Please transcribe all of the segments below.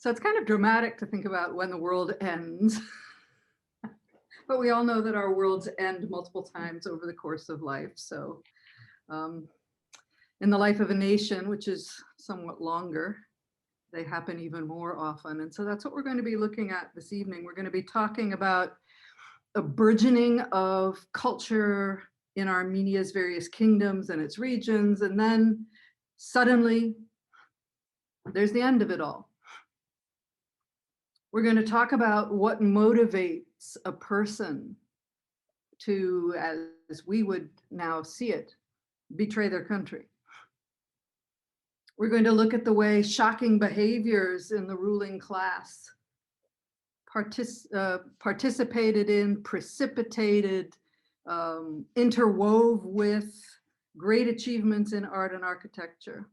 So it's kind of dramatic to think about when the world ends. But we all know that our worlds end multiple times over the course of life. So in the life of a nation, which is somewhat longer, they happen even more often. And so that's what we're going to be looking at this evening. We're going to be talking about a burgeoning of culture in Armenia's various kingdoms and its regions. And then suddenly, there's the end of it all. We're going to talk about what motivates a person to, as we would now see it, betray their country. We're going to look at the way shocking behaviors in the ruling class participated in, precipitated, interwove with great achievements in art and architecture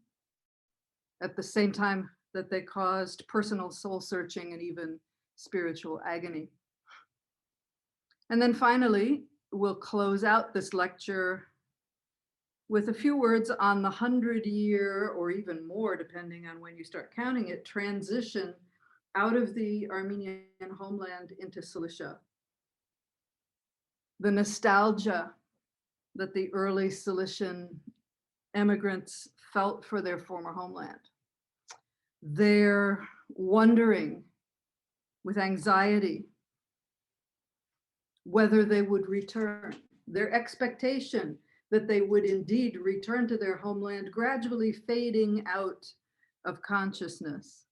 at the same time that they caused personal soul searching and even spiritual agony. And then finally, we'll close out this lecture with a few words on the 100-year, or even more, depending on when you start counting it, transition out of the Armenian homeland into Cilicia. The nostalgia that the early Cilician immigrants felt for their former homeland. Their wondering with anxiety whether they would return. Their expectation that they would indeed return to their homeland, gradually fading out of consciousness.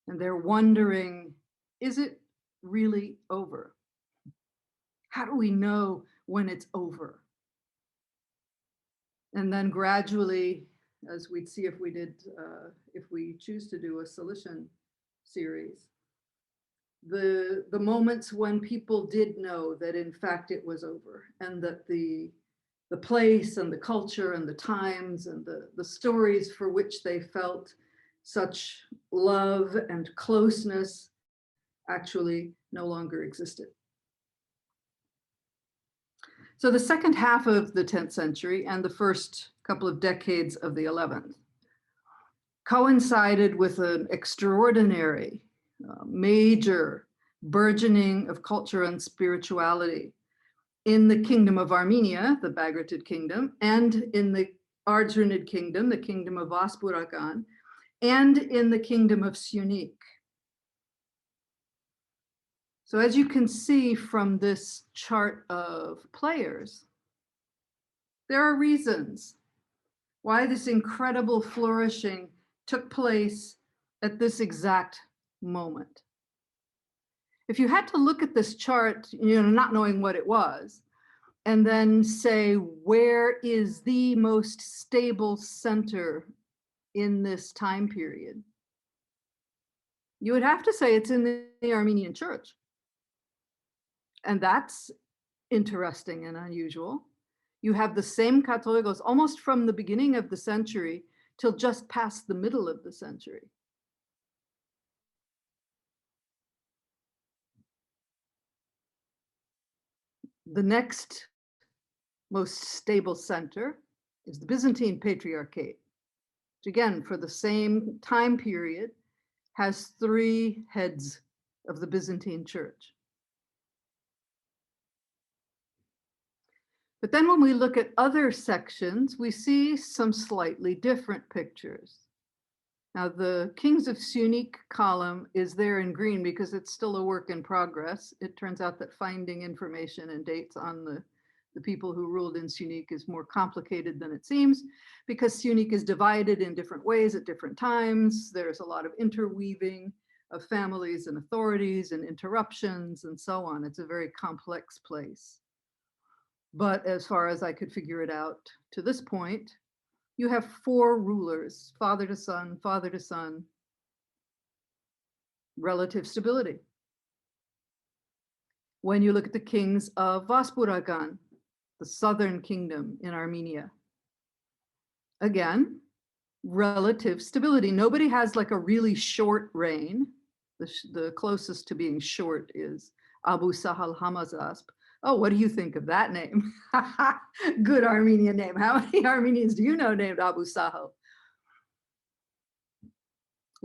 And they're wondering, is it really over? How do we know when it's over? And then gradually, as we'd see if we choose to do a Cilician series, the moments when people did know that in fact it was over, and that the place and the culture and the times and the stories for which they felt such love and closeness actually no longer existed. So the second half of the 10th century and the first couple of decades of the 11th coincided with an extraordinary, major burgeoning of culture and spirituality in the kingdom of Armenia, the Bagratid kingdom, and in the Arjunid kingdom, the kingdom of Vaspuragan, and in the kingdom of Syunik. So as you can see from this chart of players, there are reasons why this incredible flourishing took place at this exact moment. If you had to look at this chart, not knowing what it was, and then say, where is the most stable center in this time period? You would have to say it's in the Armenian church. And that's interesting and unusual. You have the same Catholicos almost from the beginning of the century till just past the middle of the century. The next most stable center is the Byzantine Patriarchate, which again, for the same time period, has 3 heads of the Byzantine Church. But then when we look at other sections, we see some slightly different pictures. Now the Kings of Syunik column is there in green because it's still a work in progress. It turns out that finding information and dates on the people who ruled in Syunik is more complicated than it seems, because Syunik is divided in different ways at different times. There's a lot of interweaving of families and authorities and interruptions and so on. It's a very complex place. But as far as I could figure it out to this point, you have 4 rulers, father to son, relative stability. When you look at the kings of Vaspuragan, the southern kingdom in Armenia, again, relative stability. Nobody has like a really short reign. The closest to being short is Abu Sahal Hamazasp. Oh, what do you think of that name? Good Armenian name. How many Armenians do you know named Abu Sahal?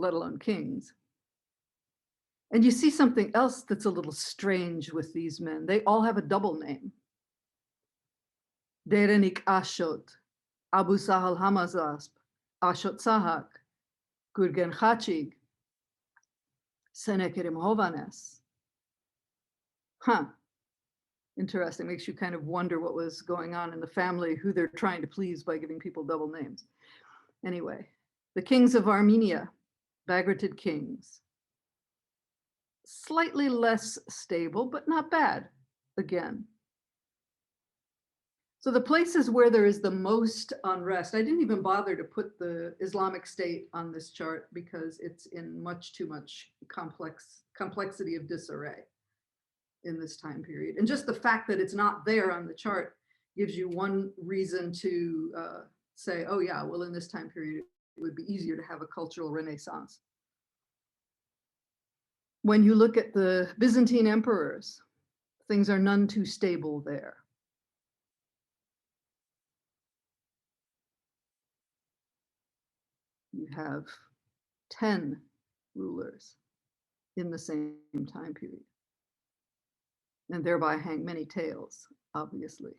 let alone kings. And you see something else that's a little strange with these men. They all have a double name. Derenik Ashot, Abu Sahal Hamazasp, Ashot Sahak, Gurgen Khachig, Senekerim Hovanes. Huh. Interesting. Makes you kind of wonder what was going on in the family, who they're trying to please by giving people double names. Anyway, the kings of Armenia, Bagratid kings. Slightly less stable, but not bad, again. So the places where there is the most unrest, I didn't even bother to put the Islamic State on this chart because it's in much too much complexity of disarray in this time period. And just the fact that it's not there on the chart gives you one reason to say, oh yeah, well, in this time period, it would be easier to have a cultural renaissance. When you look at the Byzantine emperors, things are none too stable there. You have 10 rulers in the same time period, and thereby hang many tales, obviously.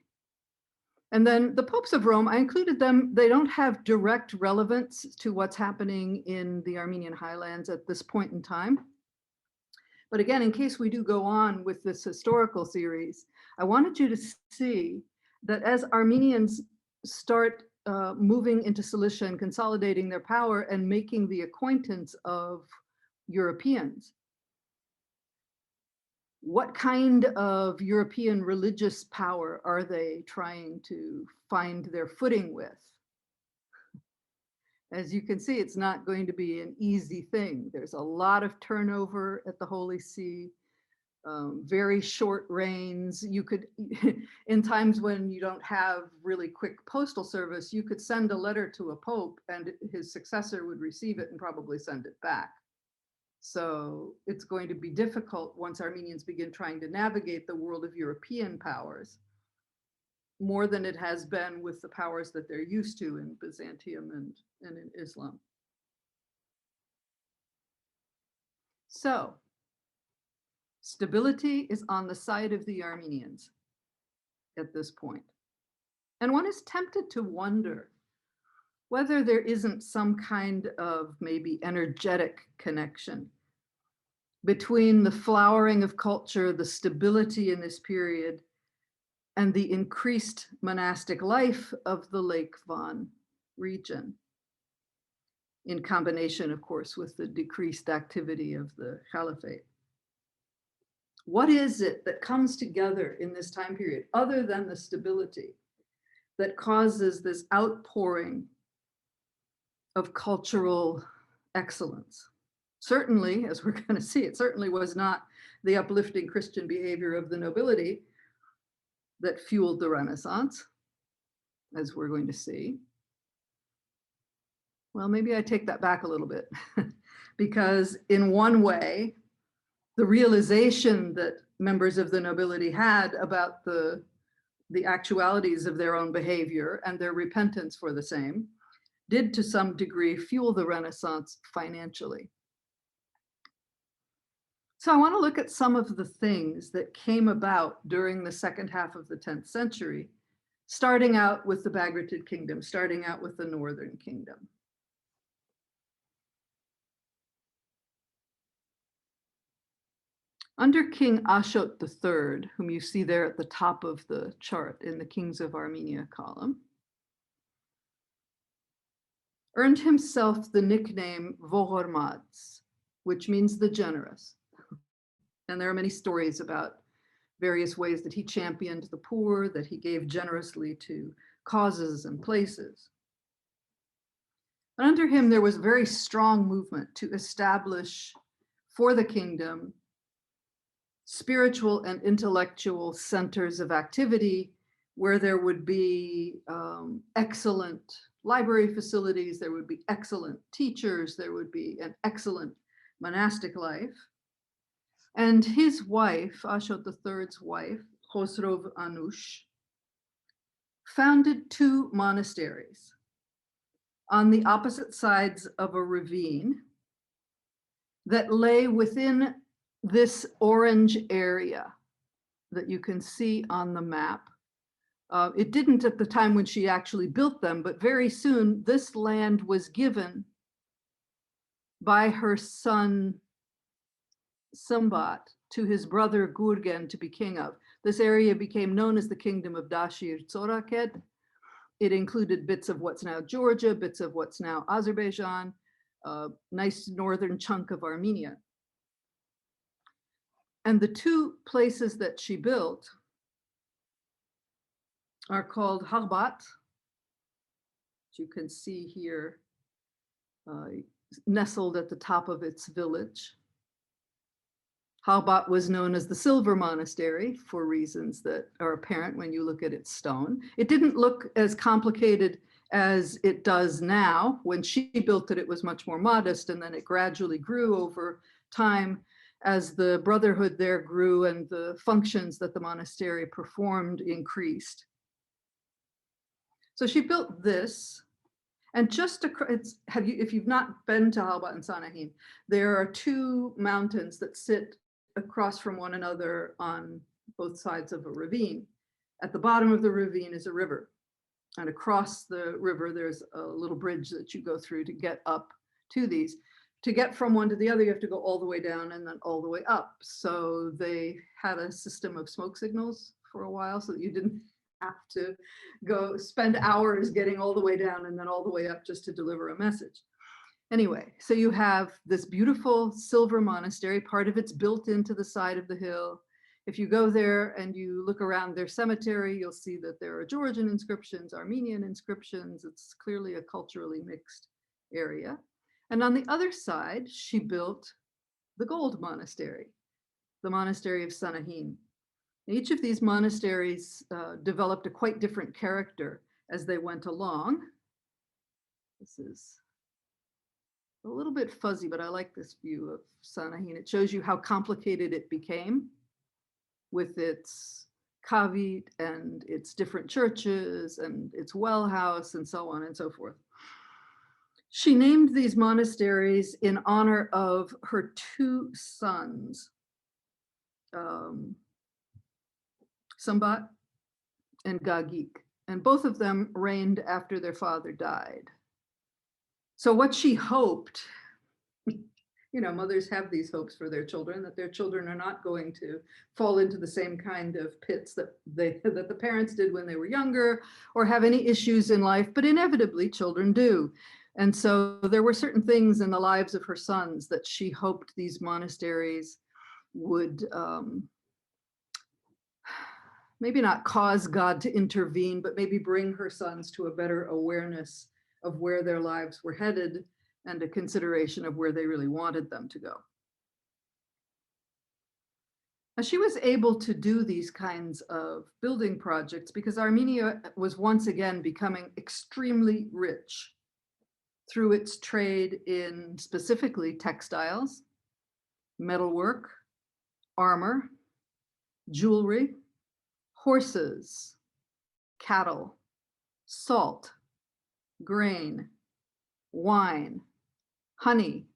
And then the popes of Rome, I included them. They don't have direct relevance to what's happening in the Armenian highlands at this point in time. But again, in case we do go on with this historical series, I wanted you to see that as Armenians start moving into Cilicia and consolidating their power and making the acquaintance of Europeans, what kind of European religious power are they trying to find their footing with? As you can see, it's not going to be an easy thing. There's a lot of turnover at the Holy See, very short reigns. You could, in times when you don't have really quick postal service, you could send a letter to a pope and his successor would receive it and probably send it back. So it's going to be difficult once Armenians begin trying to navigate the world of European powers, more than it has been with the powers that they're used to in Byzantium and in Islam. So stability is on the side of the Armenians at this point. And one is tempted to wonder whether there isn't some kind of maybe energetic connection between the flowering of culture, the stability in this period, and the increased monastic life of the Lake Van region, in combination, of course, with the decreased activity of the caliphate. What is it that comes together in this time period, other than the stability, that causes this outpouring of cultural excellence? Certainly, as we're going to see, it certainly was not the uplifting Christian behavior of the nobility that fueled the Renaissance, as we're going to see. Well, maybe I take that back a little bit, because in one way, the realization that members of the nobility had about the actualities of their own behavior and their repentance for the same did to some degree fuel the Renaissance financially. So I want to look at some of the things that came about during the second half of the 10th century, starting out with the Bagratid Kingdom, starting out with the Northern Kingdom. Under King Ashot III, whom you see there at the top of the chart in the Kings of Armenia column, earned himself the nickname Vohormats, which means the generous. And there are many stories about various ways that he championed the poor, that he gave generously to causes and places. But under him, there was a very strong movement to establish for the kingdom spiritual and intellectual centers of activity where there would be excellent library facilities, there would be excellent teachers, there would be an excellent monastic life. And his wife, Ashot III's wife, Khosrov Anush, founded 2 monasteries on the opposite sides of a ravine that lay within this orange area that you can see on the map. It didn't at the time when she actually built them, but very soon this land was given by her son Sumbat to his brother Gurgen to be king of. This area became known as the Kingdom of Dashir Tsoraked. It included bits of what's now Georgia, bits of what's now Azerbaijan, a nice northern chunk of Armenia. And the two places that she built are called Harbat, which you can see here, nestled at the top of its village. Harbat was known as the Silver Monastery for reasons that are apparent when you look at its stone. It didn't look as complicated as it does now. When she built it, it was much more modest, and then it gradually grew over time as the brotherhood there grew and the functions that the monastery performed increased. So she built this, and just if you've not been to Harbat and Sanahin, there are two mountains that sit across from one another on both sides of a ravine. At the bottom of the ravine is a river, and across the river there's a little bridge that you go through to get up to these. To get from one to the other, you have to go all the way down and then all the way up. So they had a system of smoke signals for a while so that you didn't have to go spend hours getting all the way down and then all the way up just to deliver a message. Anyway, so you have this beautiful silver monastery. Part of it's built into the side of the hill. If you go there and you look around their cemetery, you'll see that there are Georgian inscriptions, Armenian inscriptions. It's clearly a culturally mixed area. And on the other side, she built the gold monastery, the monastery of Sanahin. Each of these monasteries developed a quite different character as they went along. This is a little bit fuzzy, but I like this view of Sanahin. It shows you how complicated it became with its kavit and its different churches and its well house and so on and so forth. She named these monasteries in honor of her two sons, Sumbat and Gagik, and both of them reigned after their father died. So what she hoped, mothers have these hopes for their children, that their children are not going to fall into the same kind of pits that the parents did when they were younger, or have any issues in life, but inevitably children do. And so there were certain things in the lives of her sons that she hoped these monasteries would maybe not cause God to intervene, but maybe bring her sons to a better awareness of where their lives were headed and a consideration of where they really wanted them to go. Now, she was able to do these kinds of building projects because Armenia was once again becoming extremely rich through its trade in specifically textiles, metalwork, armor, jewelry, horses, cattle, salt, grain, wine, honey,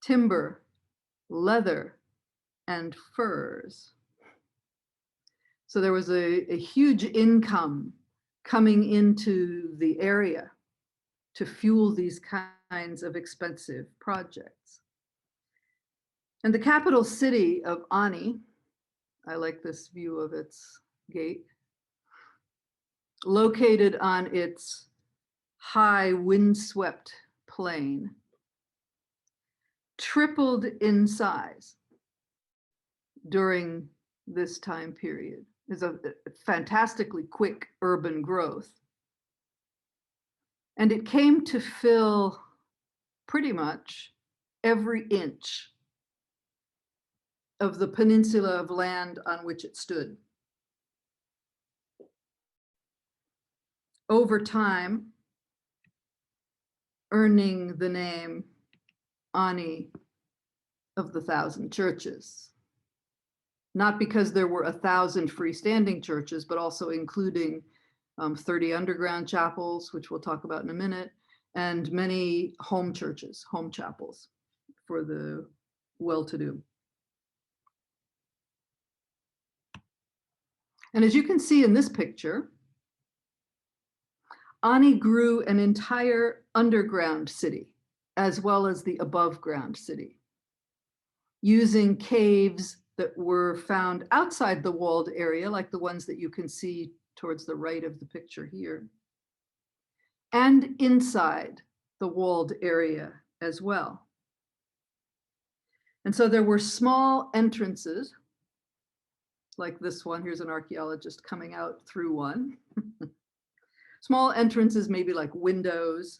timber, leather, and furs. So there was a huge income coming into the area to fuel these kinds of expensive projects. And the capital city of Ani, I like this view of its gate, located on its high windswept plain, tripled in size during this time period. There's a fantastically quick urban growth. And it came to fill pretty much every inch of the peninsula of land on which it stood. Over time, earning the name Ani of the Thousand Churches. Not because there were 1,000 freestanding churches, but also including 30 underground chapels, which we'll talk about in a minute, and many home churches, home chapels for the well-to-do. And as you can see in this picture, Ani grew an entire underground city, as well as the above ground city, using caves that were found outside the walled area, like the ones that you can see towards the right of the picture here, and inside the walled area as well. And so there were small entrances, like this one. Here's an archaeologist coming out through one. Small entrances, maybe like windows,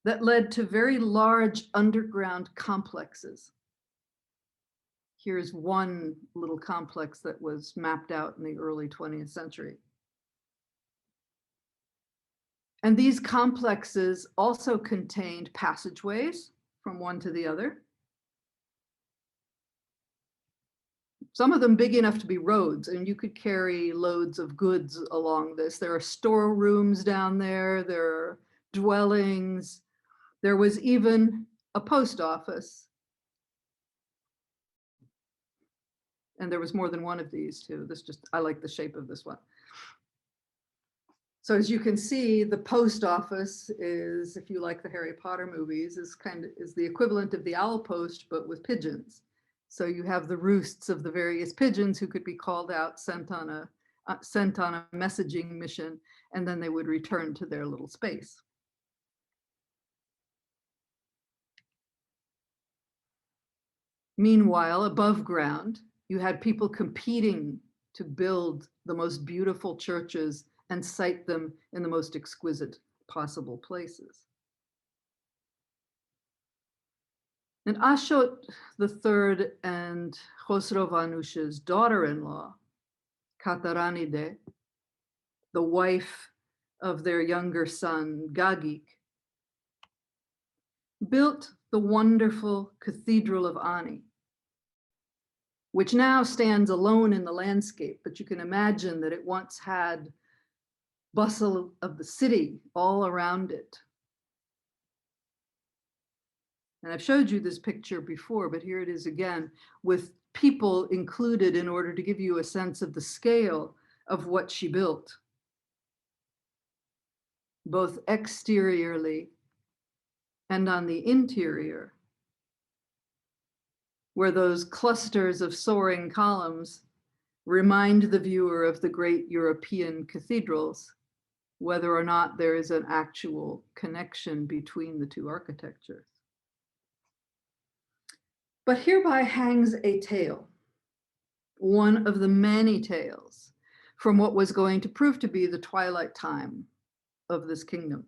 that led to very large underground complexes. Here's one little complex that was mapped out in the early 20th century. And these complexes also contained passageways from one to the other. Some of them big enough to be roads, and you could carry loads of goods along this. There are storerooms down there, there are dwellings. There was even a post office. And there was more than one of these too. I like the shape of this one. So as you can see, the post office is, if you like the Harry Potter movies, is the equivalent of the owl post, but with pigeons. So you have the roosts of the various pigeons who could be called out, sent on a messaging mission, and then they would return to their little space. Meanwhile, above ground, you had people competing to build the most beautiful churches and site them in the most exquisite possible places. And Ashot III and Khosrow Vanusha's daughter-in-law, Kataranide, the wife of their younger son, Gagik, built the wonderful Cathedral of Ani, which now stands alone in the landscape, but you can imagine that it once had bustle of the city all around it. And I've showed you this picture before, but here it is again, with people included in order to give you a sense of the scale of what she built, both exteriorly and on the interior, where those clusters of soaring columns remind the viewer of the great European cathedrals, whether or not there is an actual connection between the two architectures. But hereby hangs a tale, one of the many tales from what was going to prove to be the twilight time of this kingdom.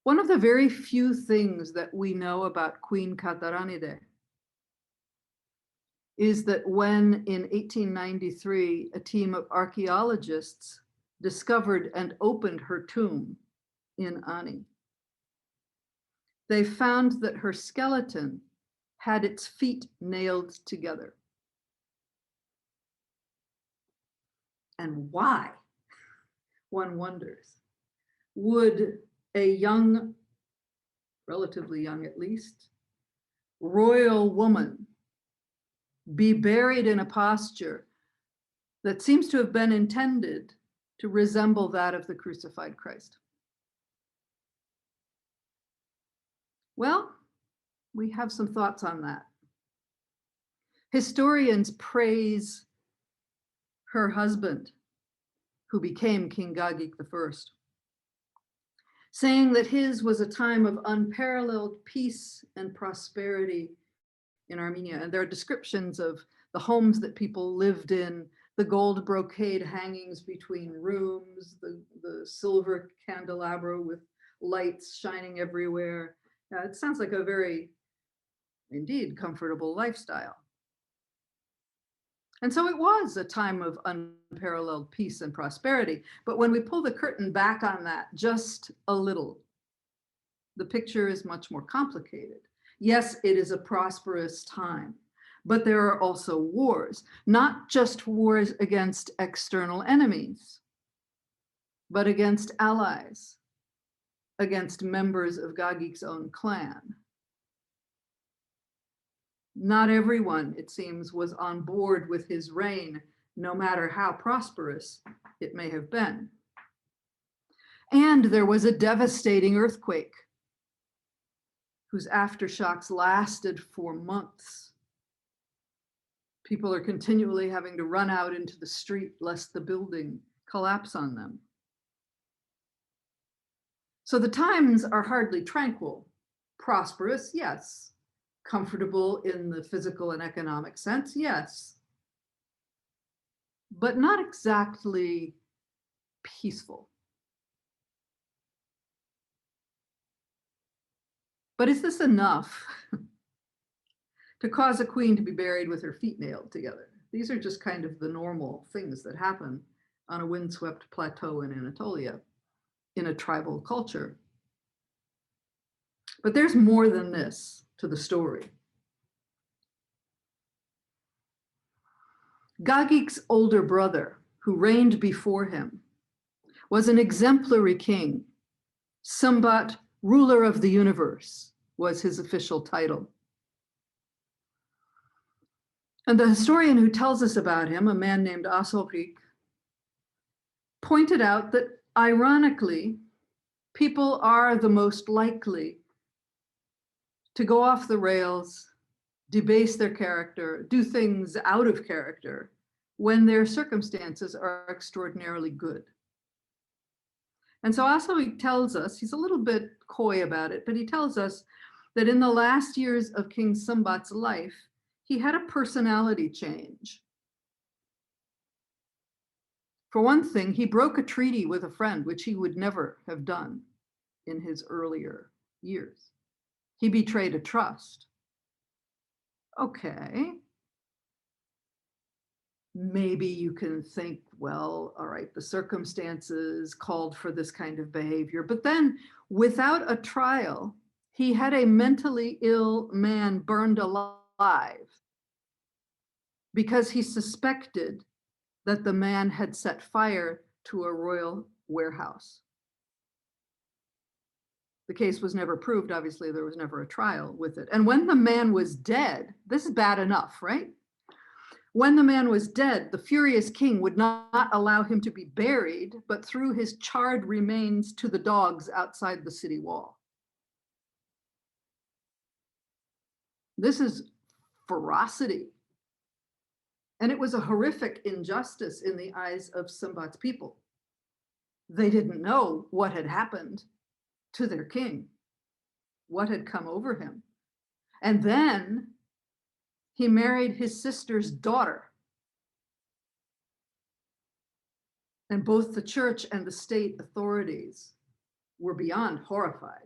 One of the very few things that we know about Queen Kataranide is that when in 1893, a team of archaeologists discovered and opened her tomb in Ani, they found that her skeleton had its feet nailed together. And why, one wonders, would a young, relatively young at least, royal woman be buried in a posture that seems to have been intended to resemble that of the crucified Christ? Well, we have some thoughts on that. Historians praise her husband, who became King Gagik I, saying that his was a time of unparalleled peace and prosperity in Armenia. And there are descriptions of the homes that people lived in, the gold brocade hangings between rooms, the silver candelabra with lights shining everywhere. It sounds like a very, indeed, comfortable lifestyle. And so it was a time of unparalleled peace and prosperity. But when we pull the curtain back on that just a little, the picture is much more complicated. Yes, it is a prosperous time, but there are also wars, not just wars against external enemies, but against allies, against members of Gagik's own clan. Not everyone, it seems, was on board with his reign, no matter how prosperous it may have been. And there was a devastating earthquake whose aftershocks lasted for months. People are continually having to run out into the street lest the building collapse on them. So the times are hardly tranquil. Prosperous, yes. Comfortable in the physical and economic sense, yes. But not exactly peaceful. But is this enough to cause a queen to be buried with her feet nailed together? These are just kind of the normal things that happen on a windswept plateau in Anatolia in a tribal culture. But there's more than this to the story. Gagik's older brother, who reigned before him, was an exemplary king. Sambat, ruler of the universe, was his official title. And the historian who tells us about him, a man named Asorik, pointed out that, ironically, people are the most likely to go off the rails, debase their character, do things out of character when their circumstances are extraordinarily good. And so Asorik tells us, he's a little bit coy about it, but he tells us that in the last years of King Sambat's life, he had a personality change. For one thing, he broke a treaty with a friend, which he would never have done in his earlier years. He betrayed a trust. Okay. Maybe you can think, well, all right, the circumstances called for this kind of behavior. But then, without a trial, he had a mentally ill man burned alive because he suspected that the man had set fire to a royal warehouse. The case was never proved. Obviously, there was never a trial with it. And when the man was dead, this is bad enough, right? When the man was dead, the furious king would not allow him to be buried, but threw his charred remains to the dogs outside the city wall. This is ferocity. And it was a horrific injustice in the eyes of Sambat's people. They didn't know what had happened to their king, what had come over him. And then he married his sister's daughter. And both the church and the state authorities were beyond horrified.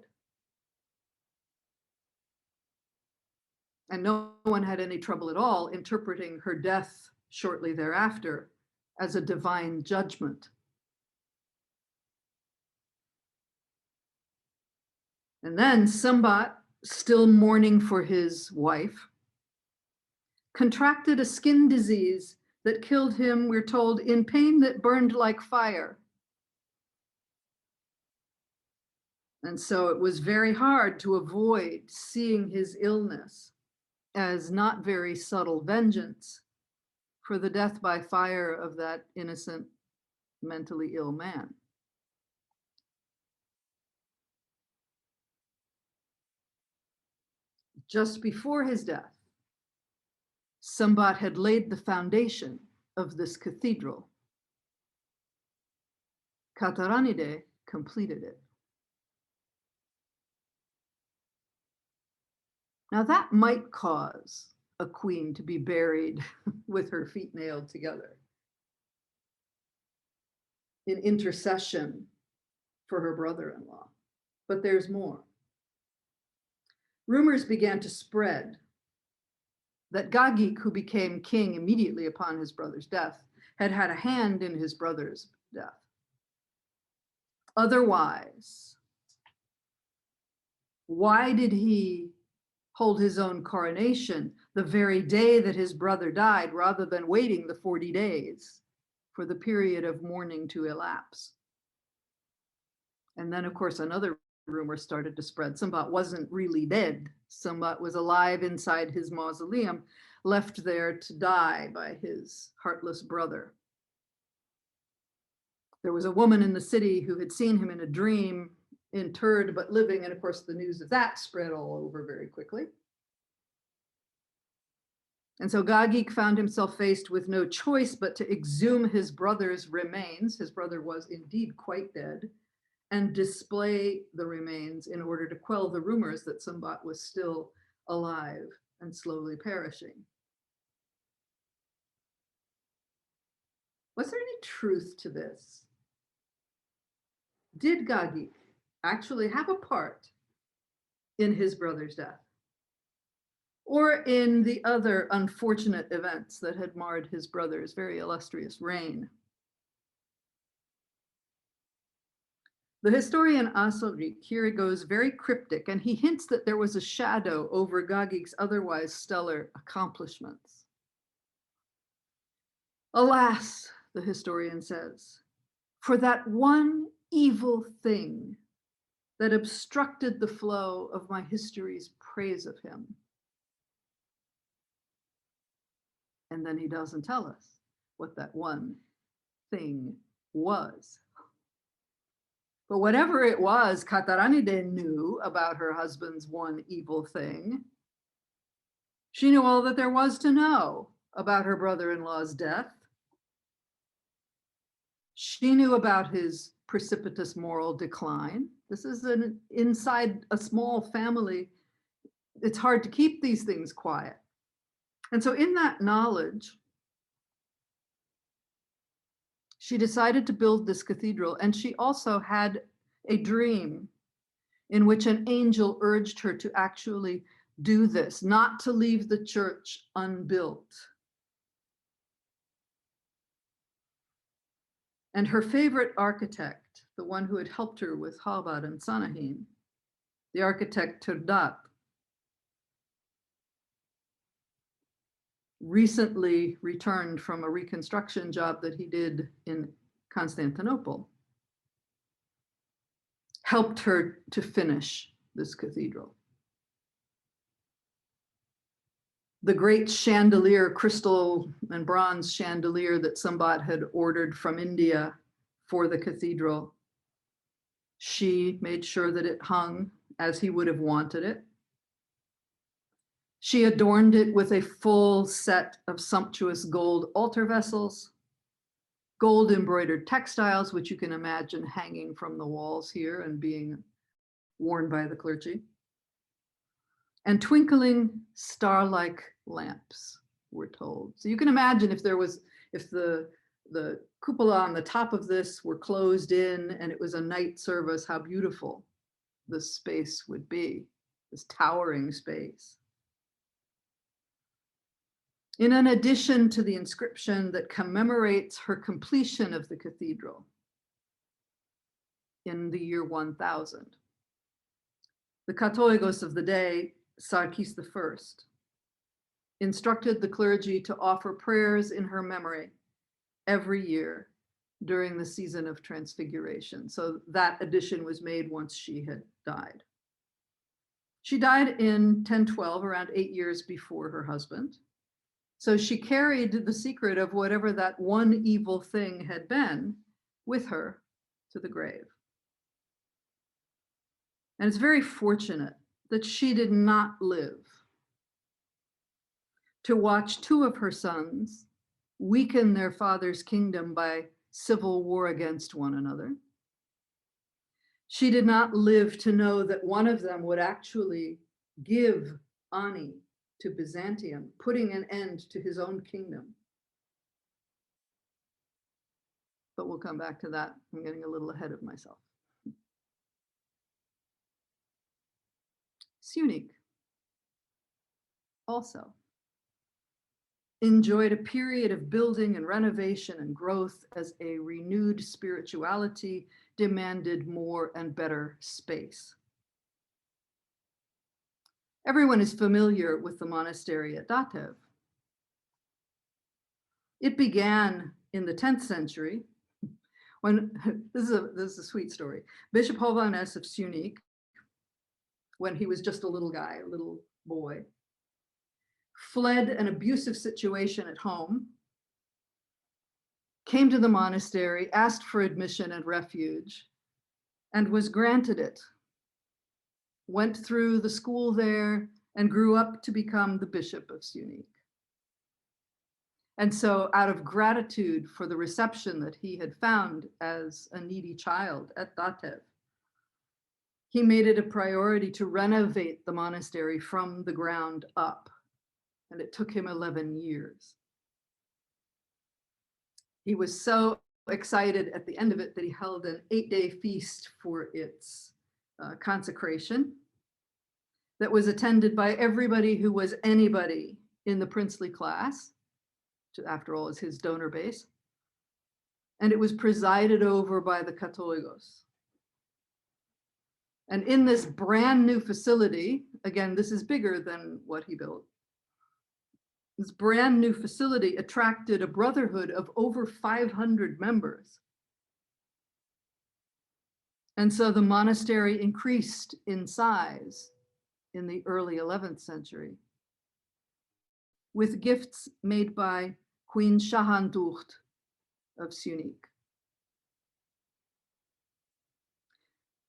And no one had any trouble at all interpreting her death shortly thereafter as a divine judgment. And then Sambat, still mourning for his wife, contracted a skin disease that killed him, we're told, in pain that burned like fire. And so it was very hard to avoid seeing his illness as not very subtle vengeance for the death by fire of that innocent, mentally ill man. Just before his death, Sambat had laid the foundation of this cathedral. Kataranide completed it. Now that might cause a queen to be buried with her feet nailed together in intercession for her brother-in-law. But there's more. Rumors began to spread that Gagik, who became king immediately upon his brother's death, had had a hand in his brother's death. Otherwise, why did he hold his own coronation the very day that his brother died, rather than waiting the 40 days for the period of mourning to elapse? And then, of course, another rumor started to spread. Sambat wasn't really dead. Sambat was alive inside his mausoleum, left there to die by his heartless brother. There was a woman in the city who had seen him in a dream, interred but living, and of course the news of that spread all over very quickly. And so Gagik found himself faced with no choice but to exhume his brother's remains. His brother was indeed quite dead, and display the remains in order to quell the rumors that Sambat was still alive and slowly perishing. Was there any truth to this? Did Gagik actually have a part in his brother's death, or in the other unfortunate events that had marred his brother's very illustrious reign? The historian Asorik here goes very cryptic, and he hints that there was a shadow over Gagik's otherwise stellar accomplishments. Alas, the historian says, for that one evil thing that obstructed the flow of my history's praise of him. And then he doesn't tell us what that one thing was. But whatever it was, Kataranide knew about her husband's one evil thing. She knew all that there was to know about her brother-in-law's death. She knew about his precipitous moral decline. This is inside a small family. It's hard to keep these things quiet. And so in that knowledge, she decided to build this cathedral, and she also had a dream in which an angel urged her to actually do this, not to leave the church unbuilt. And her favorite architect, the one who had helped her with Halbad and Sanahin, the architect Turdat, recently returned from a reconstruction job that he did in Constantinople, helped her to finish this cathedral. The great chandelier, crystal and bronze chandelier that Sambat had ordered from India for the cathedral, she made sure that it hung as he would have wanted it. She adorned it with a full set of sumptuous gold altar vessels, gold embroidered textiles, which you can imagine hanging from the walls here and being worn by the clergy, and twinkling star-like lamps, we're told. So you can imagine if the cupola on the top of this were closed in and it was a night service, how beautiful this space would be, this towering space. In an addition to the inscription that commemorates her completion of the cathedral in the year 1000, the Katolikos of the day, Sarkis I, instructed the clergy to offer prayers in her memory every year during the season of Transfiguration. So that addition was made once she had died. She died in 1012, around 8 years before her husband. So she carried the secret of whatever that one evil thing had been with her to the grave. And it's very fortunate that she did not live to watch two of her sons weaken their father's kingdom by civil war against one another. She did not live to know that one of them would actually give Ani to Byzantium, putting an end to his own kingdom. But we'll come back to that. I'm getting a little ahead of myself. Syunik also enjoyed a period of building and renovation and growth as a renewed spirituality demanded more and better space. Everyone is familiar with the monastery at Datev. It began in the 10th century when, this is a sweet story, Bishop Hovannes of Syunik when he was just a little guy, a little boy, fled an abusive situation at home, came to the monastery, asked for admission and refuge, and was granted it. Went through the school there and grew up to become the Bishop of Syunik. And so out of gratitude for the reception that he had found as a needy child at Datev, he made it a priority to renovate the monastery from the ground up. And it took him 11 years. He was so excited at the end of it that he held an 8-day feast for its consecration that was attended by everybody who was anybody in the princely class, which after all is his donor base. And it was presided over by the Catholicos. And in this brand new facility, again, this is bigger than what he built. This brand new facility attracted a brotherhood of over 500 members. And so the monastery increased in size in the early 11th century with gifts made by Queen Shahantucht of Syunik.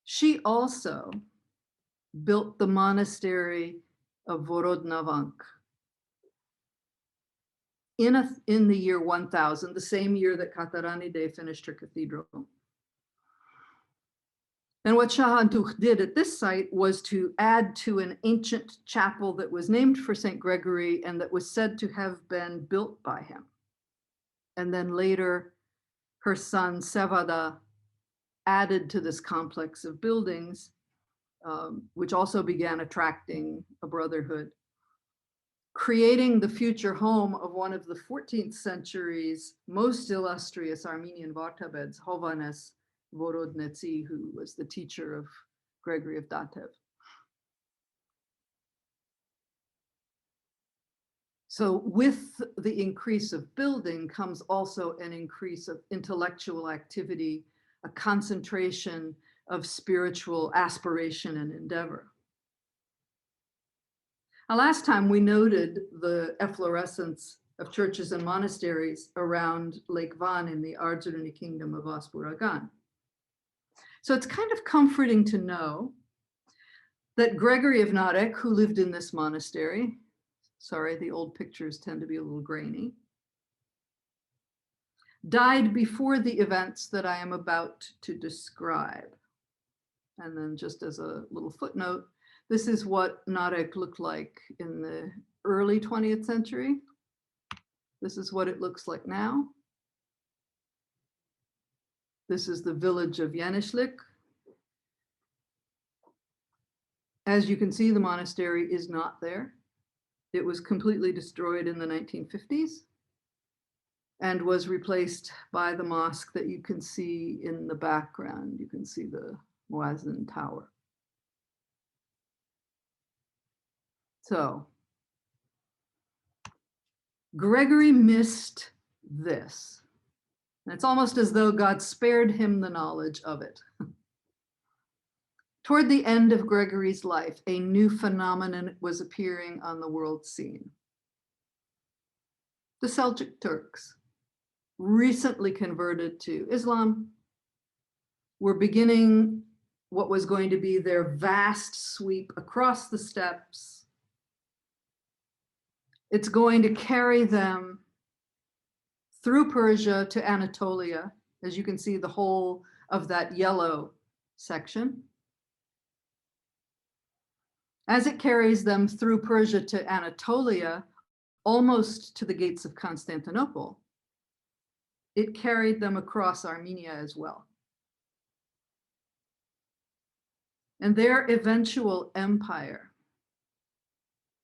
She also built the monastery of Vorodnavank in the year 1000, the same year that Kataranide finished her cathedral. And what Shahantuch did at this site was to add to an ancient chapel that was named for St. Gregory and that was said to have been built by him. And then later, her son Sevada added to this complex of buildings, which also began attracting a brotherhood, creating the future home of one of the 14th century's most illustrious Armenian Vartabeds, Hovhannes Vorodnetsy, who was the teacher of Gregory of Datev. So with the increase of building comes also an increase of intellectual activity, a concentration of spiritual aspiration and endeavor. Now, last time we noted the efflorescence of churches and monasteries around Lake Van in the Ardzruni kingdom of Vaspuragan. So it's kind of comforting to know that Gregory of Narek, who lived in this monastery, sorry, the old pictures tend to be a little grainy, died before the events that I am about to describe. And then just as a little footnote, this is what Narek looked like in the early 20th century. This is what it looks like now. This is the village of Yanishlik. As you can see, the monastery is not there. It was completely destroyed in the 1950s and was replaced by the mosque that you can see in the background. You can see the Muazzin Tower. So, Gregory missed this. And it's almost as though God spared him the knowledge of it. Toward the end of Gregory's life, a new phenomenon was appearing on the world scene. The Seljuk Turks, recently converted to Islam, were beginning what was going to be their vast sweep across the steppes. It's going to carry them through Persia to Anatolia, as you can see the whole of that yellow section. As it carries them through Persia to Anatolia, almost to the gates of Constantinople, it carried them across Armenia as well. And their eventual empire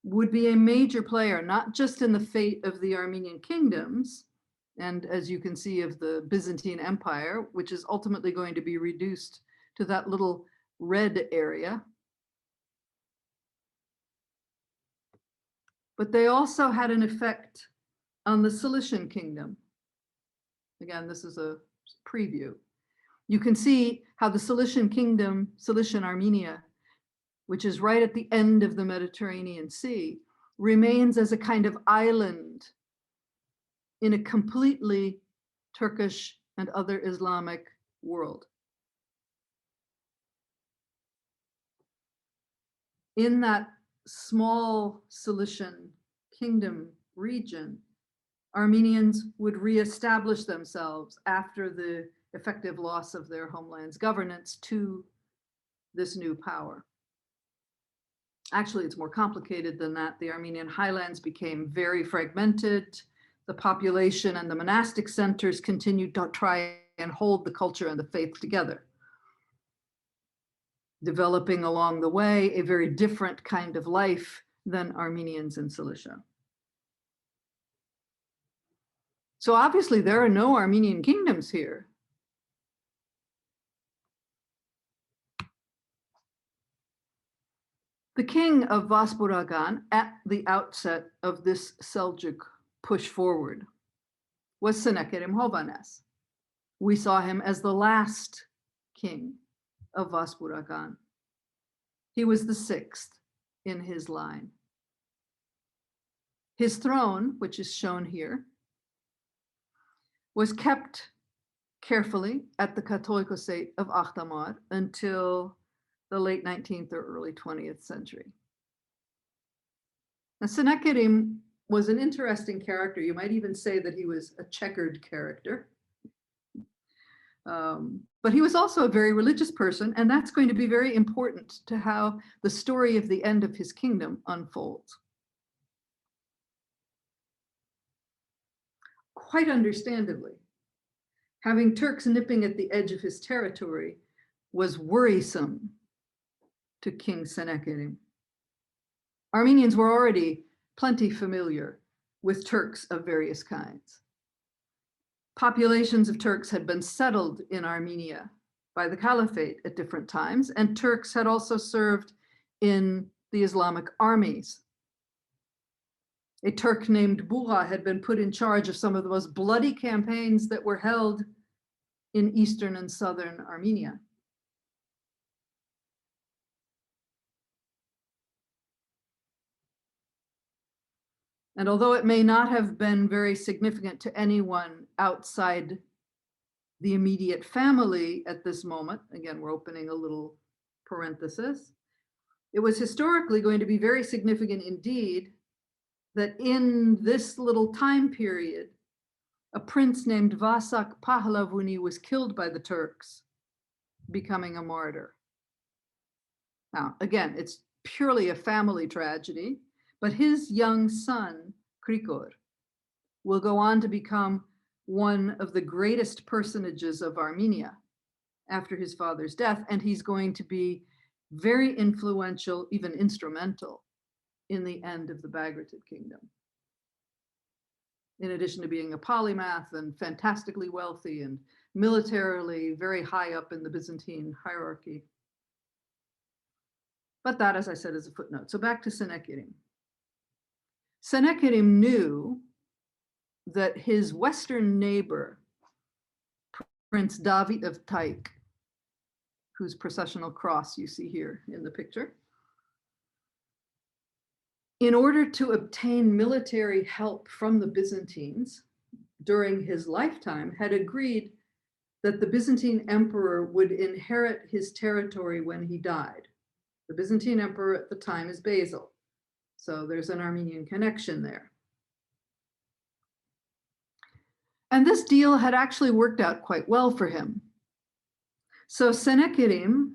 would be a major player, not just in the fate of the Armenian kingdoms, and as you can see of the Byzantine Empire, which is ultimately going to be reduced to that little red area. But they also had an effect on the Cilician kingdom. Again, this is a preview. You can see how the Cilician kingdom, Cilician Armenia, which is right at the end of the Mediterranean Sea, remains as a kind of island in a completely Turkish and other Islamic world. In that small Cilician kingdom region, Armenians would reestablish themselves after the effective loss of their homeland's governance to this new power. Actually, it's more complicated than that. The Armenian highlands became very fragmented. The population and the monastic centers continued to try and hold the culture and the faith together, developing along the way a very different kind of life than Armenians in Cilicia. So obviously there are no Armenian kingdoms here. The king of Vaspuragan at the outset of this Seljuk push forward was Senekerim Hovannes. We saw him as the last king of Vaspuragan. He was the sixth in his line. His throne, which is shown here, was kept carefully at the Katolikosate of Akhtamar until the late 19th or early 20th century. Now, Senekerim was an interesting character. You might even say that he was a checkered character. But he was also a very religious person, and that's going to be very important to how the story of the end of his kingdom unfolds. Quite understandably, having Turks nipping at the edge of his territory was worrisome to King Senekerim. Armenians were already plenty familiar with Turks of various kinds. Populations of Turks had been settled in Armenia by the Caliphate at different times, and Turks had also served in the Islamic armies. A Turk named Buğa had been put in charge of some of the most bloody campaigns that were held in eastern and southern Armenia. And although it may not have been very significant to anyone outside the immediate family at this moment, again, we're opening a little parenthesis, it was historically going to be very significant indeed that in this little time period, a prince named Vasak Pahlavuni was killed by the Turks, becoming a martyr. Now, again, it's purely a family tragedy, but his young son, Krikor, will go on to become one of the greatest personages of Armenia after his father's death, and he's going to be very influential, even instrumental, in the end of the Bagratid kingdom. In addition to being a polymath and fantastically wealthy and militarily very high up in the Byzantine hierarchy. But that, as I said, is a footnote. So back to Senekerim. Senekerim knew that his western neighbor, Prince David of Taik, whose processional cross you see here in the picture, in order to obtain military help from the Byzantines during his lifetime, had agreed that the Byzantine emperor would inherit his territory when he died. The Byzantine emperor at the time is Basil, so there's an Armenian connection there. And this deal had actually worked out quite well for him. So Senekerim,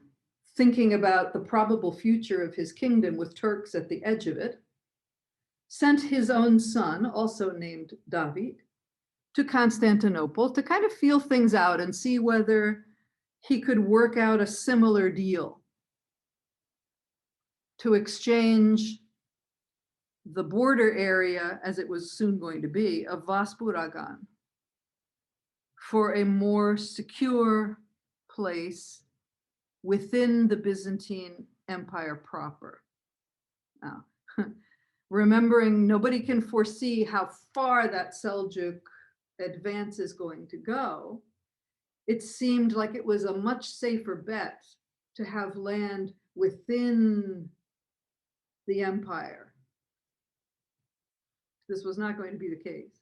thinking about the probable future of his kingdom with Turks at the edge of it, sent his own son, also named David, to Constantinople to kind of feel things out and see whether he could work out a similar deal to exchange the border area, as it was soon going to be, of Vaspuragan for a more secure place within the Byzantine Empire proper. Now, remembering nobody can foresee how far that Seljuk advance is going to go, it seemed like it was a much safer bet to have land within the empire. This was not going to be the case.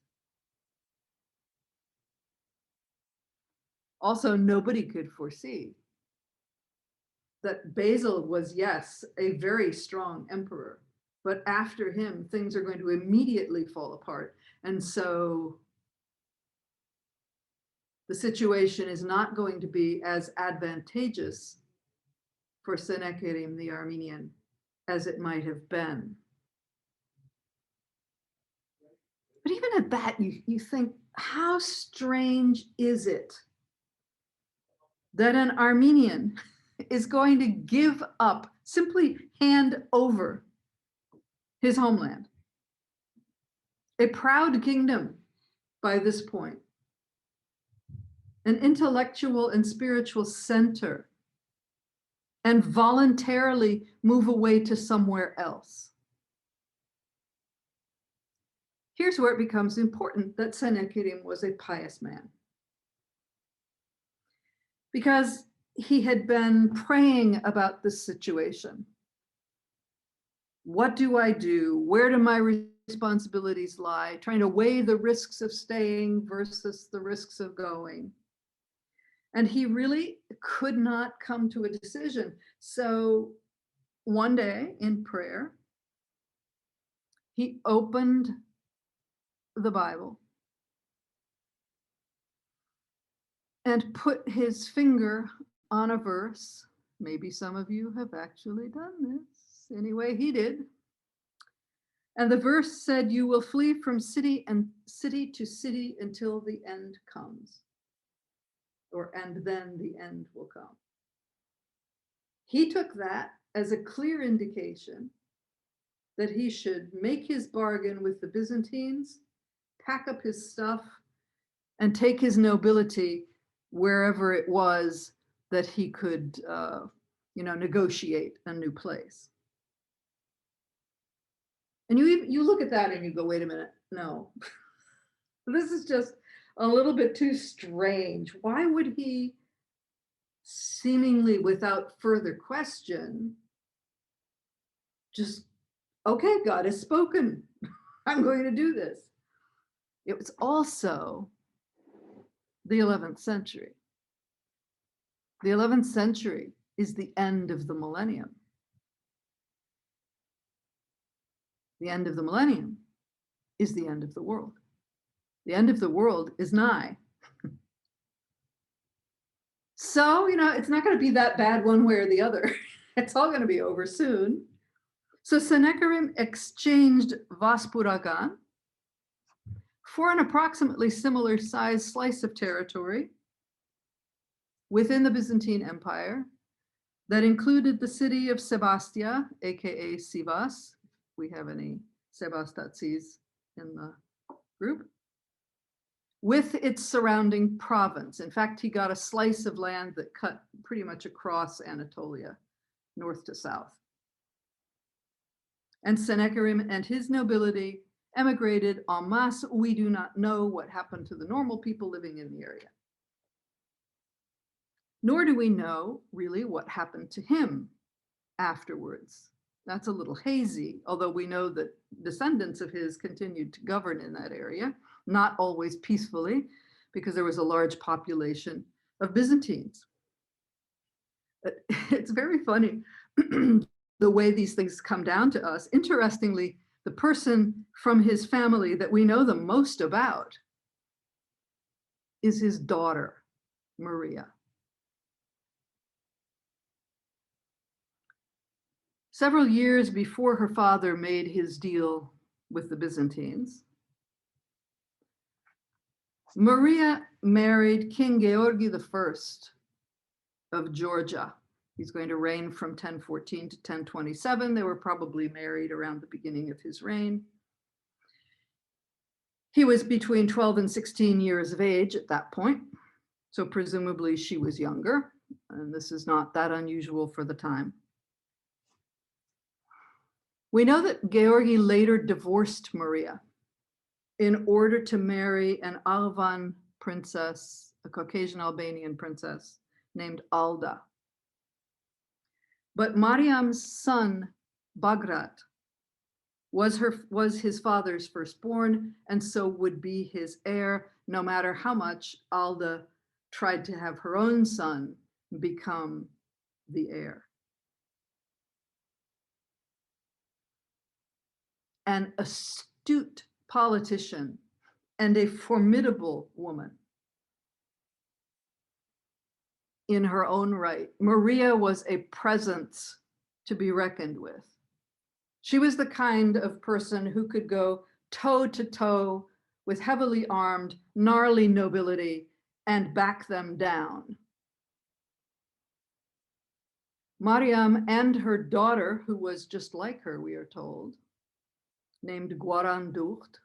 Also, nobody could foresee that Basil was, yes, a very strong emperor, but after him, things are going to immediately fall apart. And so the situation is not going to be as advantageous for Sennacherib the Armenian as it might have been. But even at that, you think, how strange is it that an Armenian is going to give up, simply hand over his homeland, a proud kingdom by this point, an intellectual and spiritual center, and voluntarily move away to somewhere else. Here's where it becomes important that Sennacherib was a pious man, because he had been praying about this situation. What do I do? Where do my responsibilities lie? Trying to weigh the risks of staying versus the risks of going. And he really could not come to a decision. So one day in prayer, he opened the Bible and put his finger on a verse. Maybe some of you have actually done this. Anyway, he did. And the verse said, "You will flee from city to city until the end comes." And then the end will come. He took that as a clear indication that he should make his bargain with the Byzantines, pack up his stuff, and take his nobility wherever it was that he could, negotiate a new place. And you look at that and you go, wait a minute, no, this is just a little bit too strange. Why would he, seemingly without further question, just, okay, God has spoken, I'm going to do this? It was also the 11th century. The 11th century is the end of the millennium. The end of the millennium is the end of the world. The end of the world is nigh. So, it's not going to be that bad one way or the other. It's all going to be over soon. So Sennacherib exchanged Vaspuragan for an approximately similar sized slice of territory within the Byzantine Empire that included the city of Sebastia, aka Sivas. We have any Sebastatsis in the group, with its surrounding province. In fact, he got a slice of land that cut pretty much across Anatolia, north to south. And Sennacherib and his nobility emigrated en masse. We do not know what happened to the normal people living in the area. Nor do we know really what happened to him afterwards. That's a little hazy, although we know that descendants of his continued to govern in that area, not always peacefully, because there was a large population of Byzantines. It's very funny the way these things come down to us. Interestingly, the person from his family that we know the most about is his daughter, Maria. Several years before her father made his deal with the Byzantines, Maria married King Georgi I of Georgia. He's going to reign from 1014 to 1027. They were probably married around the beginning of his reign. He was between 12 and 16 years of age at that point, so presumably she was younger, and this is not that unusual for the time. We know that Georgi later divorced Maria in order to marry an Ervine princess, a Caucasian Albanian princess named Alda. But Mariam's son, Bagrat, was his father's firstborn, and so would be his heir, no matter how much Alda tried to have her own son become the heir. An astute politician and a formidable woman in her own right, Maria was a presence to be reckoned with. She was the kind of person who could go toe to toe with heavily armed, gnarly nobility and back them down. Mariam and her daughter, who was just like her, we are told, named Guaranducht,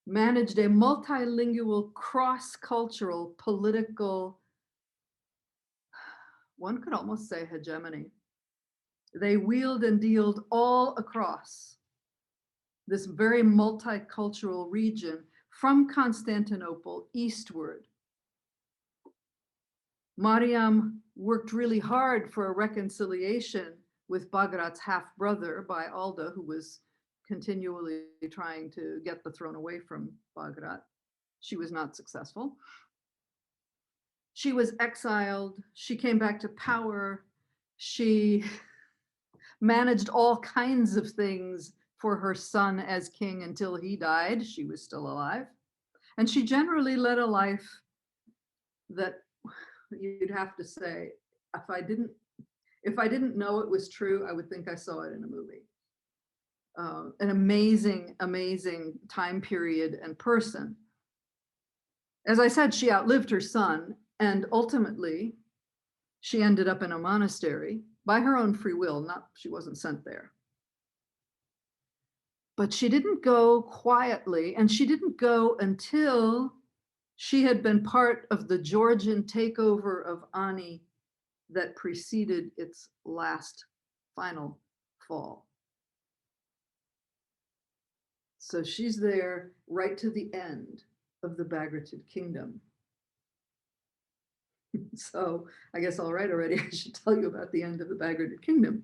managed a multilingual, cross-cultural, political, one could almost say hegemony. They wheeled and dealed all across this very multicultural region from Constantinople eastward. Mariam worked really hard for a reconciliation with Bagrat's half-brother by Alda, who was continually trying to get the throne away from Bagrat. She was not successful. She was exiled. She came back to power. She managed all kinds of things for her son as king until he died. She was still alive. And she generally led a life that you'd have to say, if I didn't know it was true, I would think I saw it in a movie. An amazing, amazing time period and person. As I said, she outlived her son, and ultimately she ended up in a monastery by her own free will. She wasn't sent there. But she didn't go quietly, and she didn't go until she had been part of the Georgian takeover of Ani that preceded its last final fall. So she's there right to the end of the Bagan Kingdom. So I guess all right already, I should tell you about the end of the Bagan Kingdom.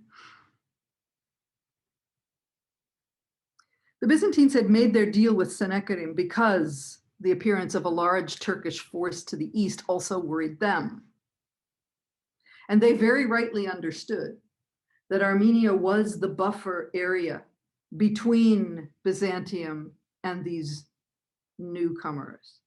The Byzantines had made their deal with Sennacherib because the appearance of a large Turkish force to the east also worried them. And they very rightly understood that Armenia was the buffer area between Byzantium and these newcomers.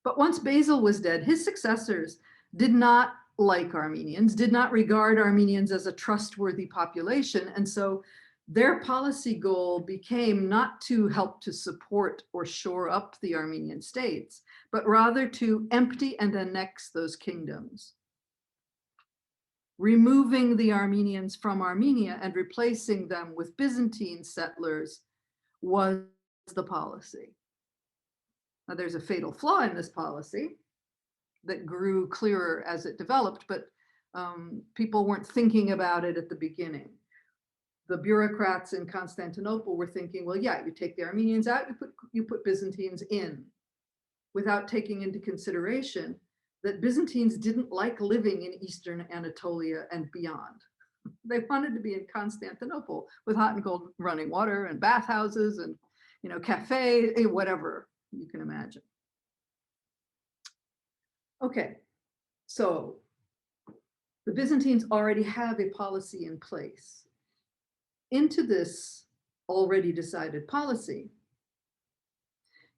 But once Basil was dead, his successors did not like Armenians, did not regard Armenians as a trustworthy population, and so their policy goal became not to help to support or shore up the Armenian states, but rather to empty and annex those kingdoms. Removing the Armenians from Armenia and replacing them with Byzantine settlers was the policy. Now, there's a fatal flaw in this policy that grew clearer as it developed, but people weren't thinking about it at the beginning. The bureaucrats in Constantinople were thinking, well, yeah, you take the Armenians out, you put Byzantines in, without taking into consideration that Byzantines didn't like living in Eastern Anatolia and beyond. They wanted to be in Constantinople with hot and cold running water and bathhouses and, cafe, whatever you can imagine. Okay, so the Byzantines already have a policy in place. Into this already decided policy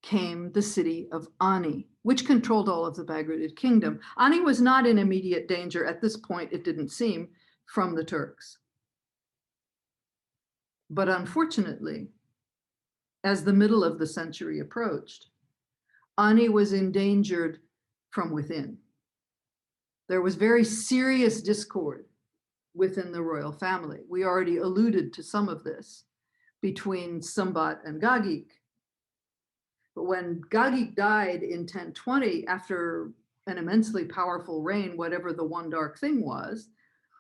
came the city of Ani, which controlled all of the Bagan Kingdom. Ani was not in immediate danger at this point, it didn't seem, from the Turks. But unfortunately, as the middle of the century approached, Ani was endangered from within. There was very serious discord within the royal family. We already alluded to some of this between Sumbat and Gagik. But when Gagik died in 1020, after an immensely powerful reign, whatever the one dark thing was,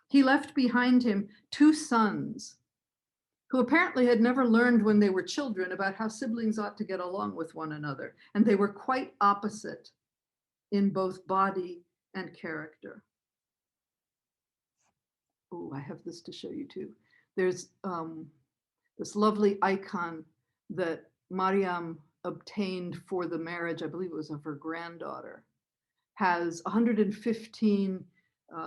he left behind him two sons who apparently had never learned when they were children about how siblings ought to get along with one another. And they were quite opposite in both body and character. oh, I have this to show you too. There's this lovely icon that Mariam obtained for the marriage, I believe it was of her granddaughter, has 115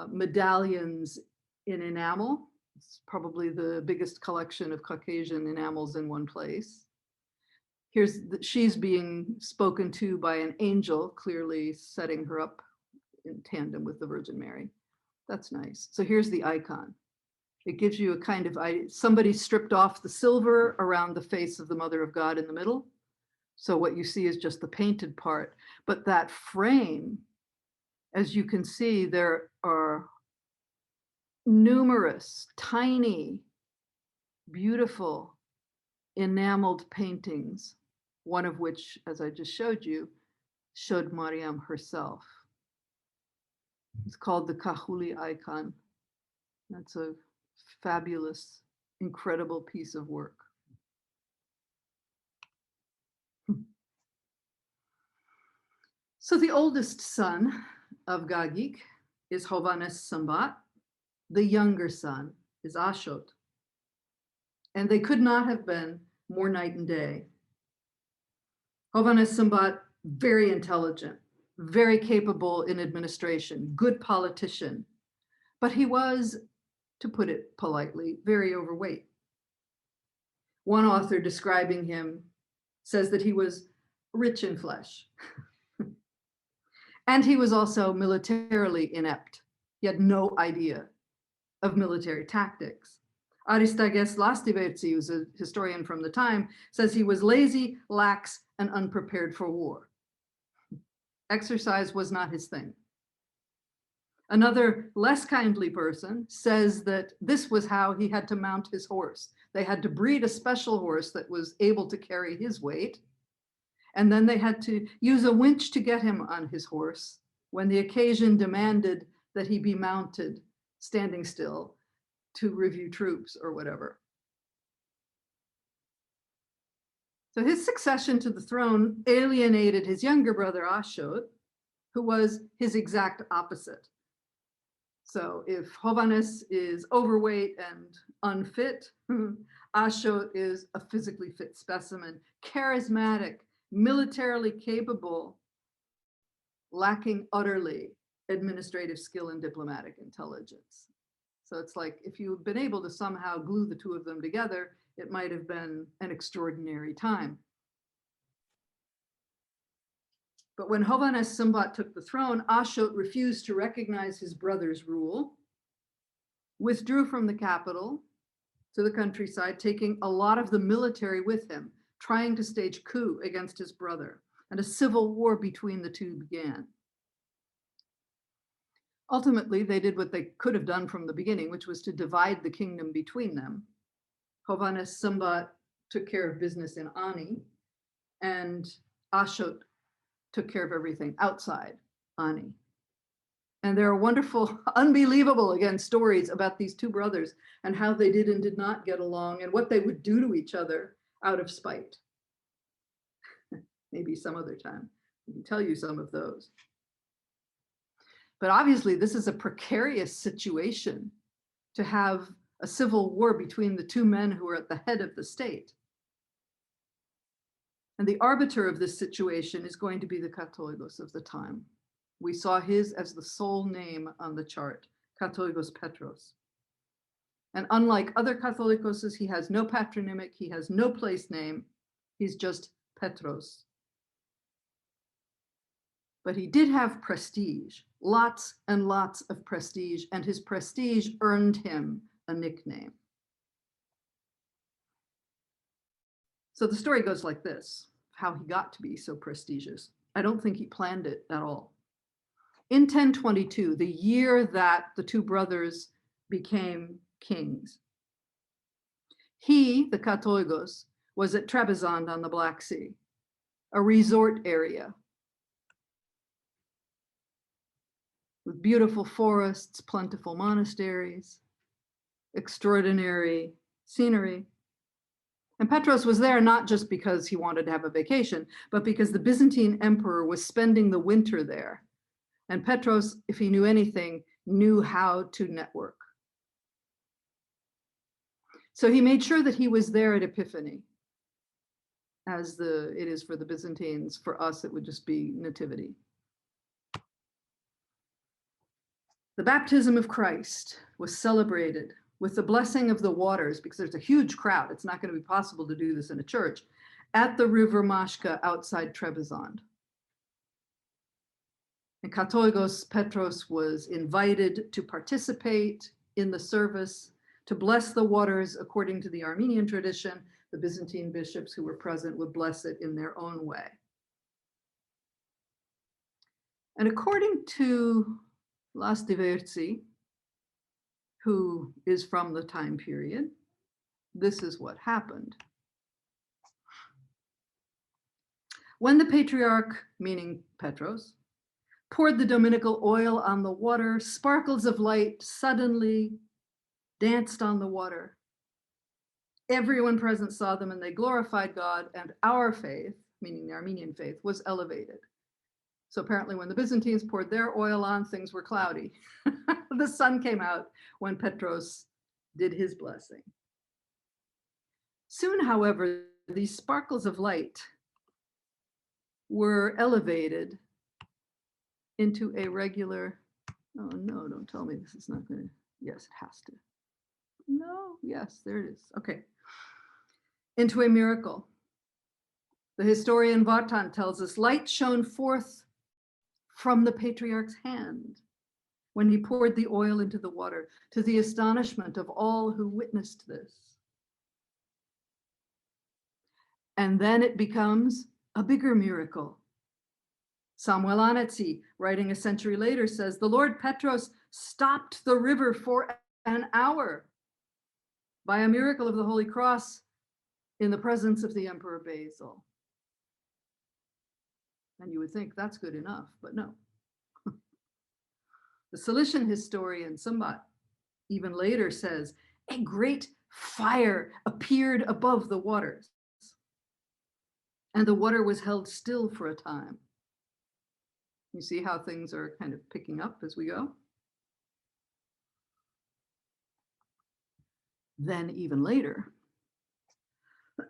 medallions in enamel. It's probably the biggest collection of Caucasian enamels in one place. She's being spoken to by an angel, clearly setting her up in tandem with the Virgin Mary. That's nice. So here's the icon. It gives you a kind of, somebody stripped off the silver around the face of the Mother of God in the middle. So what you see is just the painted part. But that frame, as you can see, there are numerous, tiny, beautiful, enameled paintings, one of which, as I just showed you, showed Mariam herself. It's called the Kahuli Icon. That's a fabulous, incredible piece of work. So the oldest son of Gagik is Hovhannes Sambat. The younger son is Ashot. And they could not have been more night and day. Hovhannes Sambat, very intelligent, very capable in administration, good politician, but he was, to put it politely, very overweight. One author describing him says that he was rich in flesh. And he was also militarily inept. He had no idea of military tactics. Aristages Lastivertsi, who's a historian from the time, says he was lazy, lax, and unprepared for war. Exercise was not his thing. Another less kindly person says that this was how he had to mount his horse. They had to breed a special horse that was able to carry his weight. And then they had to use a winch to get him on his horse when the occasion demanded that he be mounted, standing still, to review troops or whatever. So his succession to the throne alienated his younger brother Ashot, who was his exact opposite. So if Hovhannes is overweight and unfit, Ashot is a physically fit specimen, charismatic, militarily capable, lacking utterly administrative skill and diplomatic intelligence. So it's like if you've been able to somehow glue the two of them together, it might have been an extraordinary time. But when Hovhannes Sambat took the throne, Ashot refused to recognize his brother's rule, withdrew from the capital to the countryside, taking a lot of the military with him, trying to stage coup against his brother, and a civil war between the two began. Ultimately, they did what they could have done from the beginning, which was to divide the kingdom between them. Hovhannes Sambat took care of business in Ani, and Ashot took care of everything outside Ani. And there are wonderful, unbelievable, again, stories about these two brothers and how they did and did not get along and what they would do to each other out of spite. Maybe some other time I can tell you some of those. But obviously, this is a precarious situation to have a civil war between the two men who are at the head of the state. And the arbiter of this situation is going to be the Catholicos of the time. We saw his as the sole name on the chart, Catholicos Petros. And unlike other Catholicoses, he has no patronymic, he has no place name, he's just Petros. But he did have prestige, lots and lots of prestige, and his prestige earned him a nickname. So the story goes like this, how he got to be so prestigious. I don't think he planned it at all. In 1022, the year that the two brothers became kings, he, the Katoigos, was at Trebizond on the Black Sea, a resort area with beautiful forests, plentiful monasteries, extraordinary scenery. And Petros was there not just because he wanted to have a vacation, but because the Byzantine emperor was spending the winter there. And Petros, if he knew anything, knew how to network. So he made sure that he was there at Epiphany, as it is for the Byzantines. For us, it would just be Nativity. The baptism of Christ was celebrated with the blessing of the waters, because there's a huge crowd. It's not going to be possible to do this in a church, at the river Mashka outside Trebizond. And Katolikos Petros was invited to participate in the service, to bless the waters according to the Armenian tradition. The Byzantine bishops who were present would bless it in their own way. And according to Las Diversi, who is from the time period, this is what happened. When the patriarch, meaning Petros, poured the dominical oil on the water, sparkles of light suddenly danced on the water. Everyone present saw them and they glorified God, and our faith, meaning the Armenian faith, was elevated. So apparently when the Byzantines poured their oil on, things were cloudy. The sun came out when Petros did his blessing. Soon, however, these sparkles of light were elevated into a regular, oh no, don't tell me this is not going to, yes, it has to. No, yes, there it is. Okay. Into a miracle. The historian Vartan tells us light shone forth from the patriarch's hand when he poured the oil into the water, to the astonishment of all who witnessed this. And then it becomes a bigger miracle. Samuel Anetsi, writing a century later, says, the Lord Petros stopped the river for an hour by a miracle of the Holy Cross in the presence of the Emperor Basil. And you would think that's good enough, but no. The Cilician historian Sumbat even later says, a great fire appeared above the waters, and the water was held still for a time. You see how things are kind of picking up as we go? Then even later,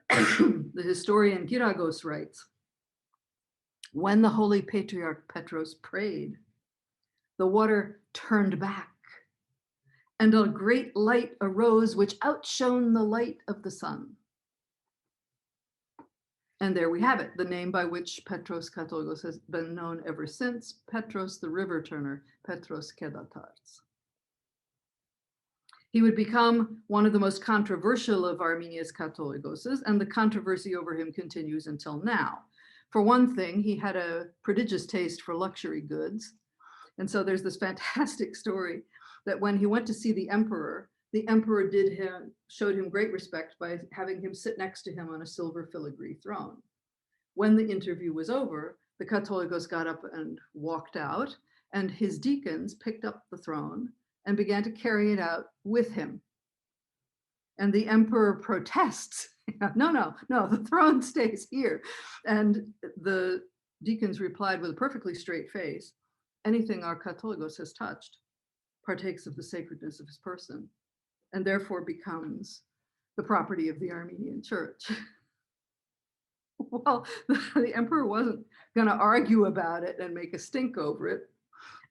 the historian Giragos writes, when the Holy Patriarch Petros prayed, the water turned back, and a great light arose which outshone the light of the sun. And there we have it, the name by which Petros Katolikos has been known ever since, Petros the river turner, Petros Kedatars. He would become one of the most controversial of Armenia's Katolikoses, and the controversy over him continues until now. For one thing, he had a prodigious taste for luxury goods. And so there's this fantastic story that when he went to see the emperor showed him great respect by having him sit next to him on a silver filigree throne. When the interview was over, the Katolikos got up and walked out, and his deacons picked up the throne and began to carry it out with him. And the emperor protests, no, the throne stays here. And the deacons replied with a perfectly straight face, anything our Katolikos has touched partakes of the sacredness of his person, and therefore becomes the property of the Armenian church. Well, the emperor wasn't going to argue about it and make a stink over it.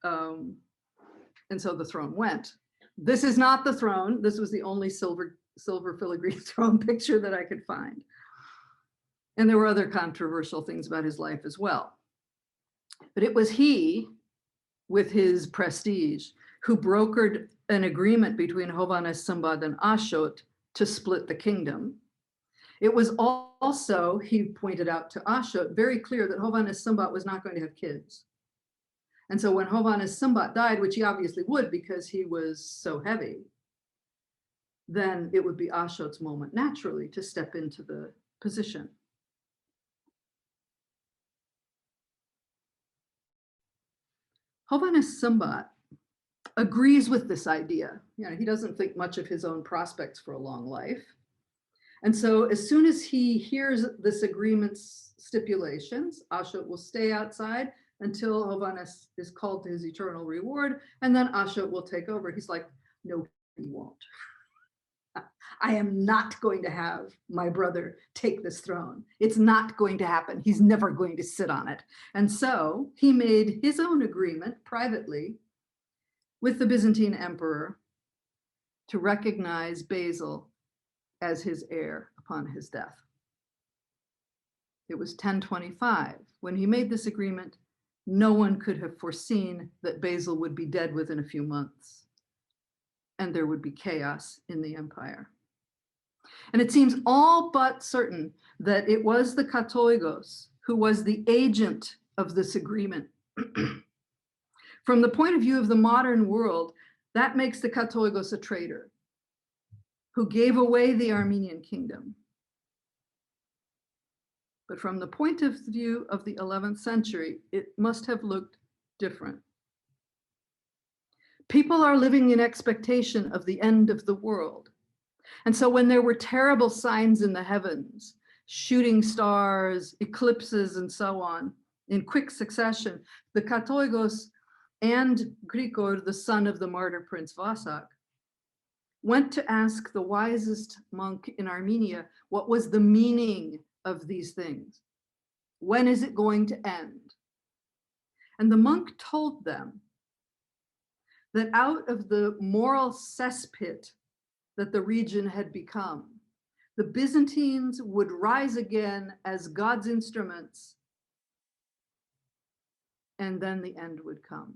And so the throne went. This is not the throne. This was the only silver filigree throne picture that I could find. And there were other controversial things about his life as well. But it was he, with his prestige, who brokered an agreement between Hovhannes Sumbat and Ashot to split the kingdom. It was also, he pointed out to Ashot, very clear that Hovhannes Sumbat was not going to have kids. And so when Hovhannes Sumbat died, which he obviously would because he was so heavy, then it would be Ashot's moment naturally to step into the position. Hovhannes Sumbat agrees with this idea. He doesn't think much of his own prospects for a long life. And so as soon as he hears this agreement's stipulations, Ashot will stay outside until Hovhannes is called to his eternal reward, and then Ashot will take over. He's like, no, he won't. I am not going to have my brother take this throne. It's not going to happen. He's never going to sit on it. And so he made his own agreement privately with the Byzantine emperor to recognize Basil as his heir upon his death. It was 1025. When he made this agreement, no one could have foreseen that Basil would be dead within a few months, and there would be chaos in the empire. And it seems all but certain that it was the Katolikos who was the agent of this agreement. From the point of view of the modern world, that makes the Katolikos a traitor who gave away the Armenian kingdom. But from the point of view of the 11th century, it must have looked different. People are living in expectation of the end of the world. And so when there were terrible signs in the heavens, shooting stars, eclipses, and so on, in quick succession, the Katolikos and Grigor, the son of the martyr Prince Vasak, went to ask the wisest monk in Armenia what was the meaning of these things. When is it going to end? And the monk told them that out of the moral cesspit that the region had become, the Byzantines would rise again as God's instruments, and then the end would come.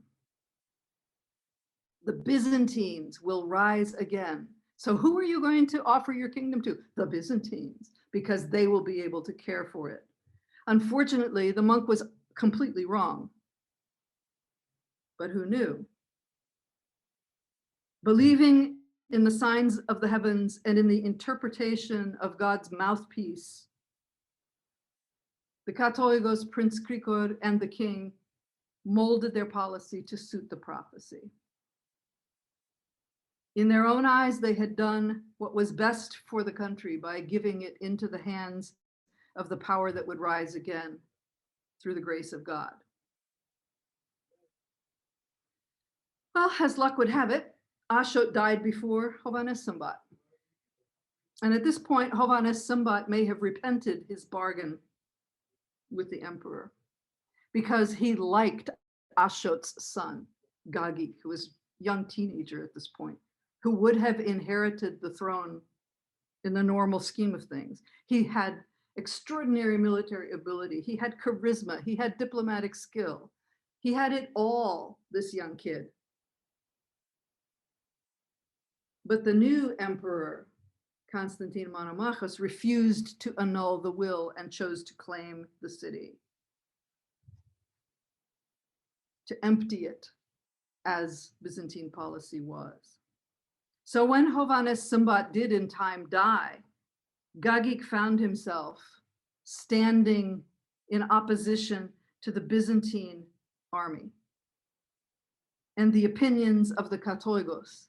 The Byzantines will rise again. So who are you going to offer your kingdom to? The Byzantines, because they will be able to care for it. Unfortunately, the monk was completely wrong. But who knew? Believing in the signs of the heavens and in the interpretation of God's mouthpiece, the Katolikos, Prince Grigor, and the king molded their policy to suit the prophecy. In their own eyes, they had done what was best for the country by giving it into the hands of the power that would rise again through the grace of God. Well, as luck would have it, Ashot died before Hovhannes Sambat. And at this point, Hovhannes Sambat may have repented his bargain with the emperor because he liked Ashot's son, Gagik, who was a young teenager at this point, who would have inherited the throne in the normal scheme of things. He had extraordinary military ability. He had charisma. He had diplomatic skill. He had it all, this young kid. But the new emperor, Constantine Monomachos, refused to annul the will and chose to claim the city, to empty it as Byzantine policy was. So when Hovhannes Sambat did in time die, Gagik found himself standing in opposition to the Byzantine army and the opinions of the Katolikos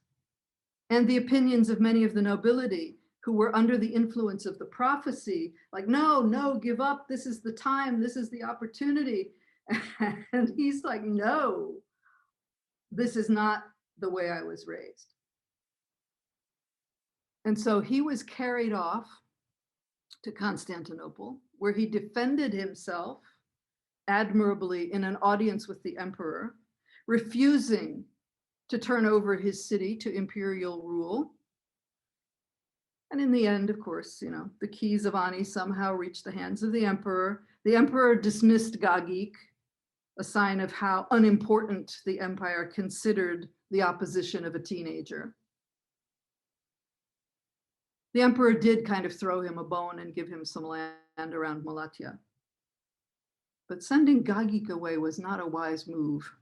and the opinions of many of the nobility who were under the influence of the prophecy, like, no, give up, this is the time, this is the opportunity. And he's like, no, this is not the way I was raised. And so he was carried off to Constantinople, where he defended himself admirably in an audience with the emperor, refusing to turn over his city to imperial rule. And in the end, of course, the keys of Ani somehow reached the hands of the emperor. The emperor dismissed Gagik, a sign of how unimportant the empire considered the opposition of a teenager. The emperor did kind of throw him a bone and give him some land around Malatya. But sending Gagik away was not a wise move.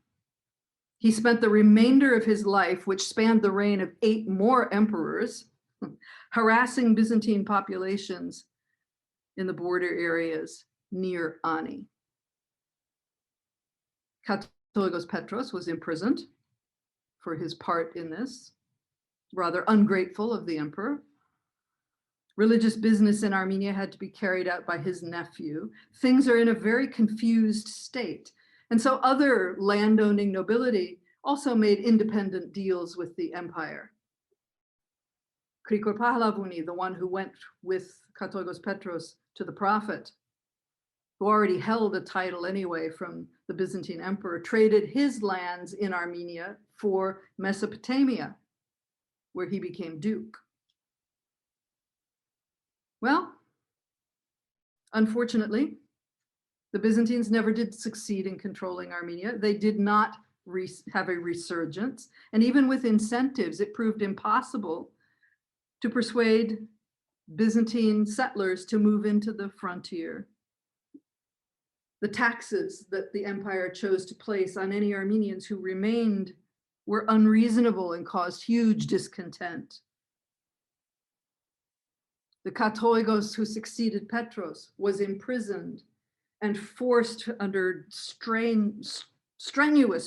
He spent the remainder of his life, which spanned the reign of 8 more emperors, harassing Byzantine populations in the border areas near Ani. Katolikos Petros was imprisoned for his part in this, rather ungrateful of the emperor. Religious business in Armenia had to be carried out by his nephew. Things are in a very confused state. And so other landowning nobility also made independent deals with the empire. Krikor Pahlavuni, the one who went with Katolikos Petros to the prophet, who already held a title anyway from the Byzantine emperor, traded his lands in Armenia for Mesopotamia, where he became duke. Well, unfortunately, the Byzantines never did succeed in controlling Armenia. They did not have a resurgence. And even with incentives, it proved impossible to persuade Byzantine settlers to move into the frontier. The taxes that the empire chose to place on any Armenians who remained were unreasonable and caused huge discontent. The Katolikos who succeeded Petros was imprisoned and forced under strenuous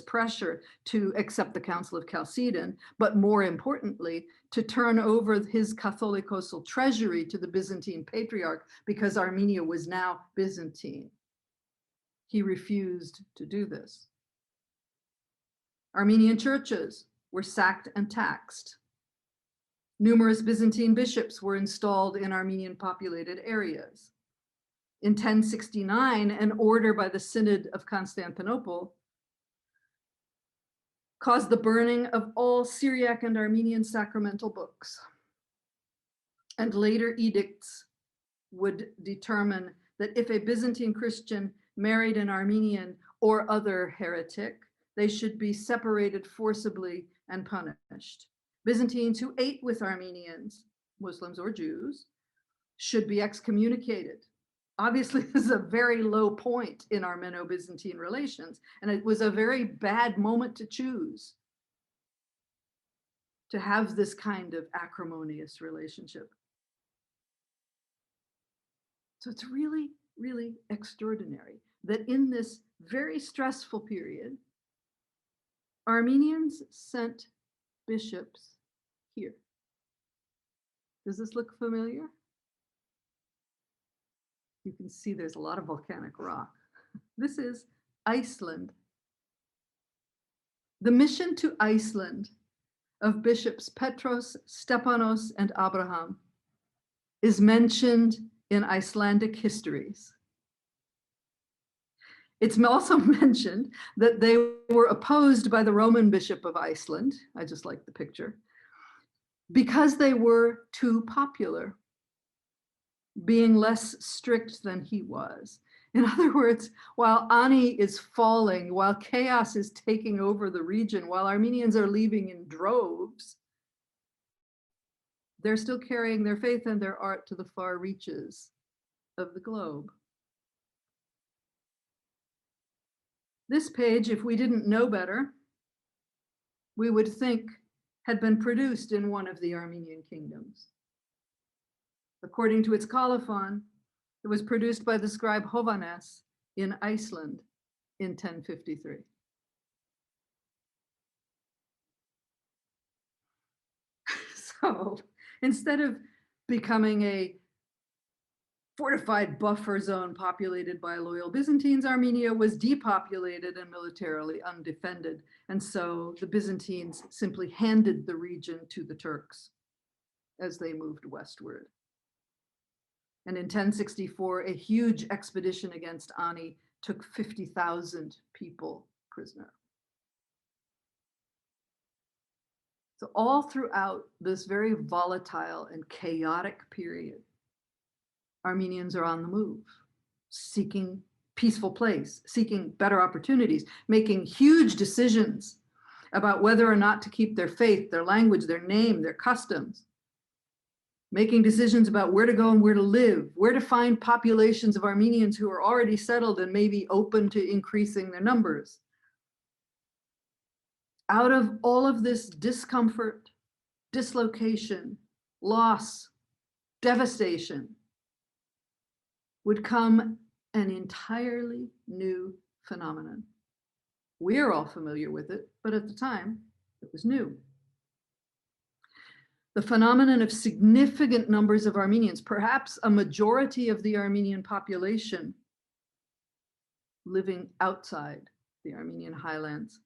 pressure to accept the Council of Chalcedon, but more importantly, to turn over his Catholicosal treasury to the Byzantine Patriarch because Armenia was now Byzantine. He refused to do this. Armenian churches were sacked and taxed. Numerous Byzantine bishops were installed in Armenian populated areas. In 1069, an order by the Synod of Constantinople caused the burning of all Syriac and Armenian sacramental books. And later edicts would determine that if a Byzantine Christian married an Armenian or other heretic, they should be separated forcibly and punished. Byzantines who ate with Armenians, Muslims or Jews, should be excommunicated. Obviously, this is a very low point in Armeno-Byzantine relations, and it was a very bad moment to choose to have this kind of acrimonious relationship. So it's really, really extraordinary that in this very stressful period, Armenians sent bishops here. Does this look familiar? You can see there's a lot of volcanic rock. This is Iceland. The mission to Iceland of bishops Petros, Stepanos, and Abraham is mentioned in Icelandic histories. It's also mentioned that they were opposed by the Roman bishop of Iceland, I just like the picture, because they were too popular, being less strict than he was. In other words, while Ani is falling, while chaos is taking over the region, while Armenians are leaving in droves, they're still carrying their faith and their art to the far reaches of the globe. This page, if we didn't know better, we would think had been produced in one of the Armenian kingdoms. According to its colophon, it was produced by the scribe Hovannes in Iceland in 1053. So instead of becoming a fortified buffer zone populated by loyal Byzantines, Armenia was depopulated and militarily undefended. And so the Byzantines simply handed the region to the Turks as they moved westward. And in 1064, a huge expedition against Ani took 50,000 people prisoner. So all throughout this very volatile and chaotic period, Armenians are on the move, seeking peaceful place, seeking better opportunities, making huge decisions about whether or not to keep their faith, their language, their name, their customs, making decisions about where to go and where to live, where to find populations of Armenians who are already settled and maybe open to increasing their numbers. Out of all of this discomfort, dislocation, loss, devastation, would come an entirely new phenomenon. We are all familiar with it, but at the time, it was new. The phenomenon of significant numbers of Armenians, perhaps a majority of the Armenian population, living outside the Armenian highlands.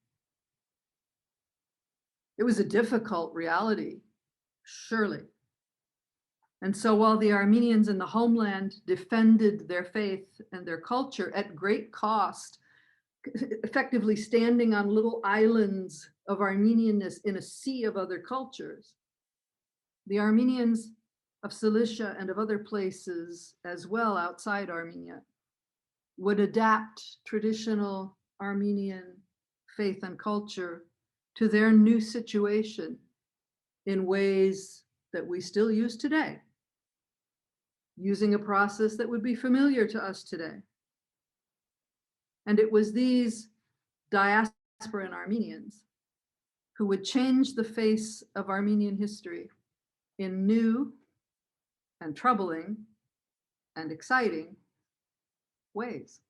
It was a difficult reality, surely, And so while the Armenians in the homeland defended their faith and their culture at great cost, effectively standing on little islands of Armenianness in a sea of other cultures, the Armenians of Cilicia and of other places as well outside Armenia would adapt traditional Armenian faith and culture to their new situation in ways that we still use today, using a process that would be familiar to us today. And it was these diasporan Armenians who would change the face of Armenian history in new and troubling and exciting ways.